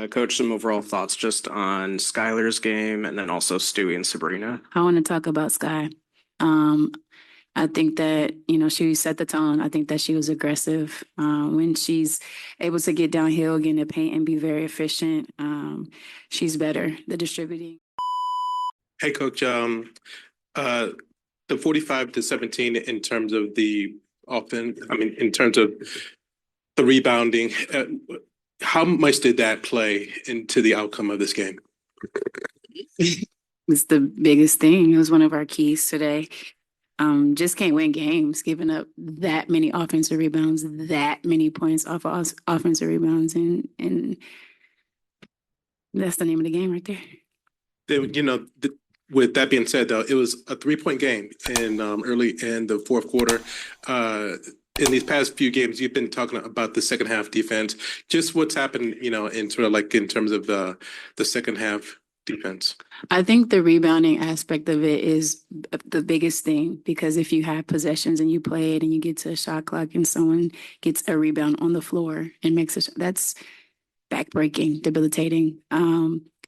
Coach, some overall thoughts just on Skylar's game and then also Stewie and Sabrina. I want to talk about Sky. Um, I think that, she set the tone. I think that she was aggressive. When she's able to get downhill, get in the paint, and be very efficient, she's better. The distributing. Hey, Coach. Uh, the 45-17 in terms of the offense. I mean, in terms of the rebounding, how much did that play into the outcome of this game? It's the biggest thing. It was one of our keys today. Just can't win games giving up that many offensive rebounds, that many points off of offensive rebounds, and that's the name of the game right there. With that being said, though, it was a 3-point game in early in the fourth quarter. In these past few games, you've been talking about the second half defense. Just what's happened, in terms of the second half defense. I think the rebounding aspect of it is the biggest thing, because if you have possessions and you play it and you get to a shot clock and someone gets a rebound on the floor and makes that's backbreaking, debilitating.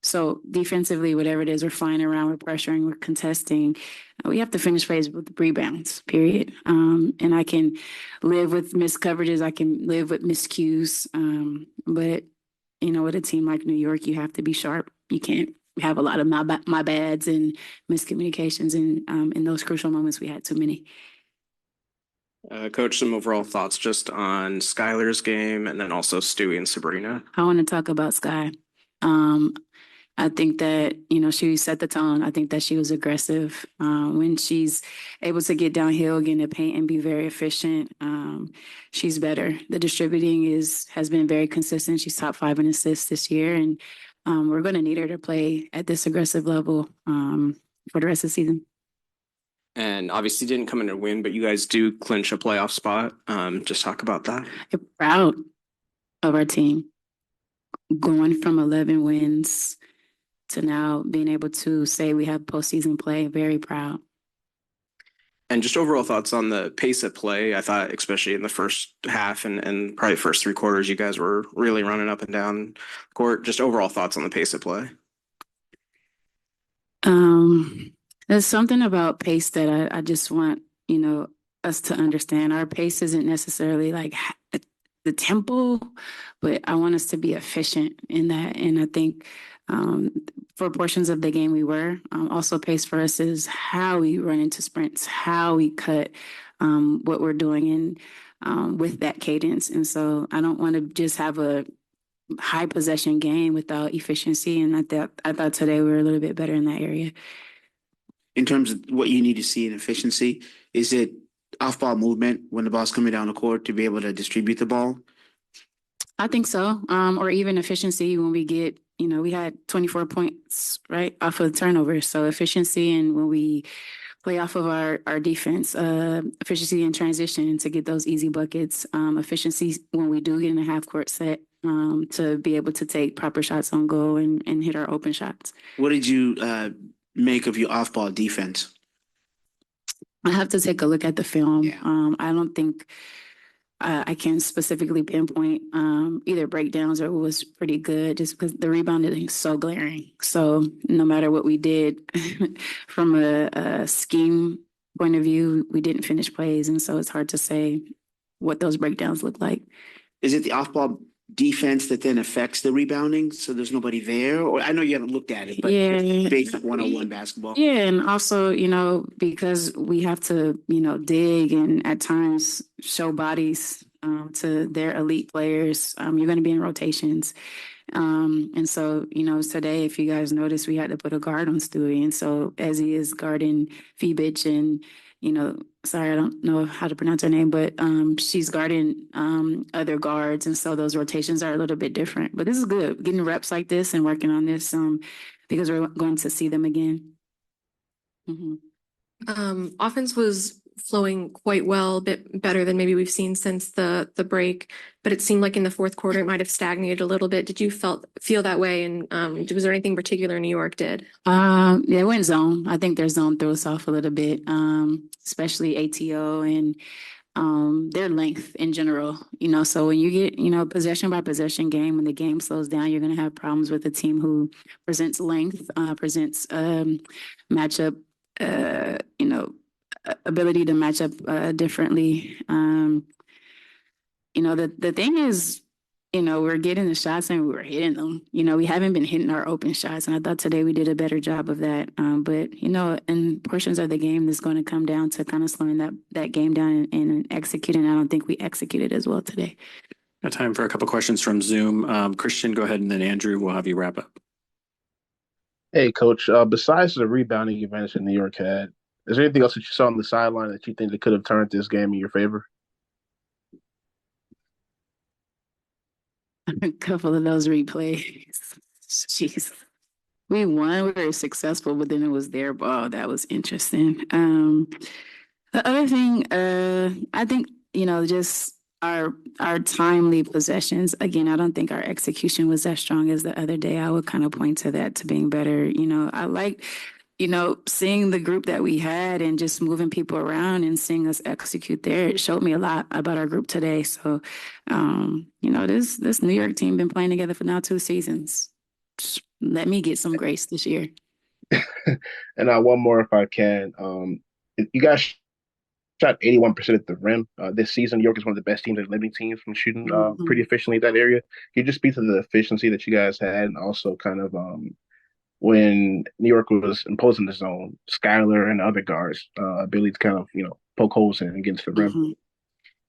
So defensively, whatever it is, we're flying around, we're pressuring, we're contesting. We have to finish plays with rebounds, period. And I can live with missed coverages. I can live with miscues. But, with a team like New York, you have to be sharp. You can't have a lot of my bads and miscommunications. And in those crucial moments, we had too many. Coach, some overall thoughts just on Skylar's game and then also Stewie and Sabrina. I want to talk about Sky. I think that, she set the tone. I think that she was aggressive. When she's able to get downhill, get in the paint, and be very efficient, she's better. The distributing has been very consistent. She's top 5 in assists this year, and we're going to need her to play at this aggressive level for the rest of the season. And obviously didn't come in to win, but you guys do clinch a playoff spot. Just talk about that. I'm proud of our team. Going from 11 wins to now being able to say we have postseason play, very proud. And just overall thoughts on the pace of play. I thought, especially in the first half and probably first 3 quarters, you guys were really running up and down court. Just overall thoughts on the pace of play. There's something about pace that I just want, us to understand. Our pace isn't necessarily like the tempo, but I want us to be efficient in that. And I think for portions of the game we were. Also pace for us is how we run into sprints, how we cut what we're doing and with that cadence. And so I don't want to just have a high possession game without efficiency. And I thought today we were a little bit better in that area. In terms of what you need to see in efficiency, is it off-ball movement when the ball's coming down the court to be able to distribute the ball? I think so. Or even efficiency when we get, we had 24 points, right, off of the turnover. So efficiency, and when we play off of our defense, efficiency in transition to get those easy buckets, efficiency when we do get in a half-court set to be able to take proper shots on goal and hit our open shots. What did you make of your off-ball defense? I have to take a look at the film. Yeah. I don't think I can specifically pinpoint either breakdowns or it was pretty good, just because the rebounding is so glaring. So no matter what we did from a scheme point of view, we didn't finish plays. And so it's hard to say what those breakdowns look like. Is it the off-ball defense that then affects the rebounding, so there's nobody there? Or I know you haven't looked at it, but Yeah. it's basic 101 basketball. Yeah, and also, because we have to, dig and at times show bodies to their elite players, you're going to be in rotations. And so, today, if you guys notice, we had to put a guard on Stewie. And so as he is guarding Fibich and, sorry, I don't know how to pronounce her name, but she's guarding other guards. And so those rotations are a little bit different. But this is good, getting reps like this and working on this because we're going to see them again. Mm-hmm. Offense was flowing quite well, a bit better than maybe we've seen since the break, but it seemed like in the fourth quarter it might have stagnated a little bit. Did you feel that way? And was there anything particular New York did? Yeah, it went zone. I think their zone threw us off a little bit, especially ATO, and their length in general. So when you get, possession by possession game, when the game slows down, you're going to have problems with a team who presents length, presents matchup, ability to match up differently. The thing is, we're getting the shots and we're hitting them. We haven't been hitting our open shots, and I thought today we did a better job of that. But in portions of the game, that's going to come down to kind of slowing that game down and executing. I don't think we executed as well today. Got time for a couple questions from Zoom. Christian, go ahead, and then Andrew, we'll have you wrap up. Hey, Coach. Besides the rebounding advantage that New York had, is there anything else that you saw on the sideline that you think that could have turned this game in your favor? A couple of those replays. Jeez. We won, we were successful, but then it was their ball. That was interesting. The other thing, I think, just our timely possessions. Again, I don't think our execution was as strong as the other day. I would kind of point to that, to being better. I like, seeing the group that we had and just moving people around and seeing us execute there. It showed me a lot about our group today. So, this New York team been playing together for now 2 seasons. Just let me get some grace this year. And one more, if I can. You guys shot 81% at the rim this season. New York is one of the best teams at limiting teams from shooting pretty efficiently at that area. Can you just speak to the efficiency that you guys had, and also kind of when New York was imposing the zone, Skylar and other guards' ability to kind of, poke holes in against the rim?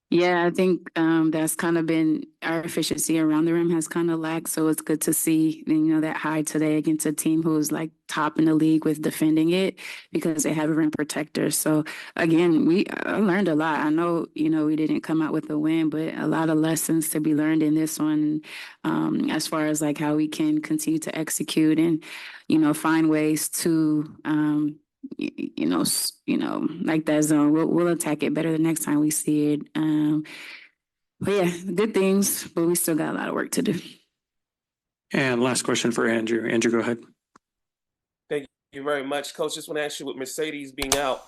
Yeah, I think that's kind of been our efficiency around the rim has kind of lacked. So it's good to see, that high today against a team who's like top in the league with defending it, because they have a rim protector. So again, I learned a lot. I know, we didn't come out with a win, but a lot of lessons to be learned in this one, as far as like how we can continue to execute and, find ways to, like that zone. We'll attack it better the next time we see it. But yeah, good things, but we still got a lot of work to do. And last question for Andrew. Andrew, go ahead. Thank you very much, Coach. Just want to ask you, with Mercedes being out,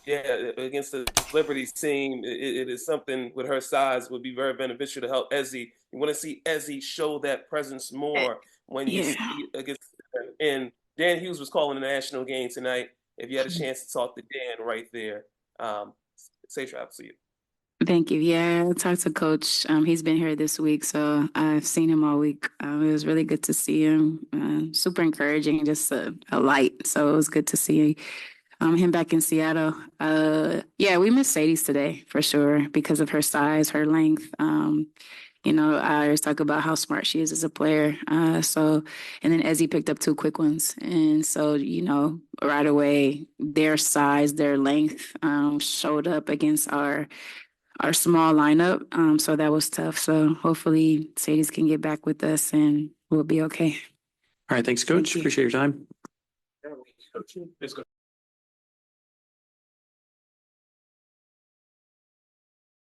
against the Liberty team, it is something with her size would be very beneficial to help Ezzy. You want to see Ezzy show that presence more when you see against her. And Dan Hughes was calling the national game tonight. If you had a chance to talk to Dan right there, safe travels to you. Thank you. Yeah, I talked to Coach. He's been here this week, so I've seen him all week. It was really good to see him. Super encouraging, just a light. So it was good to see him back in Seattle. Yeah, we miss Sadie's today for sure because of her size, her length. I always talk about how smart she is as a player. And then Ezzy picked up 2 quick ones. And so, right away, their size, their length showed up against our small lineup. So that was tough. So hopefully Sadie's can get back with us and we'll be okay. All right. Thanks, Coach. Thank you. Appreciate your time.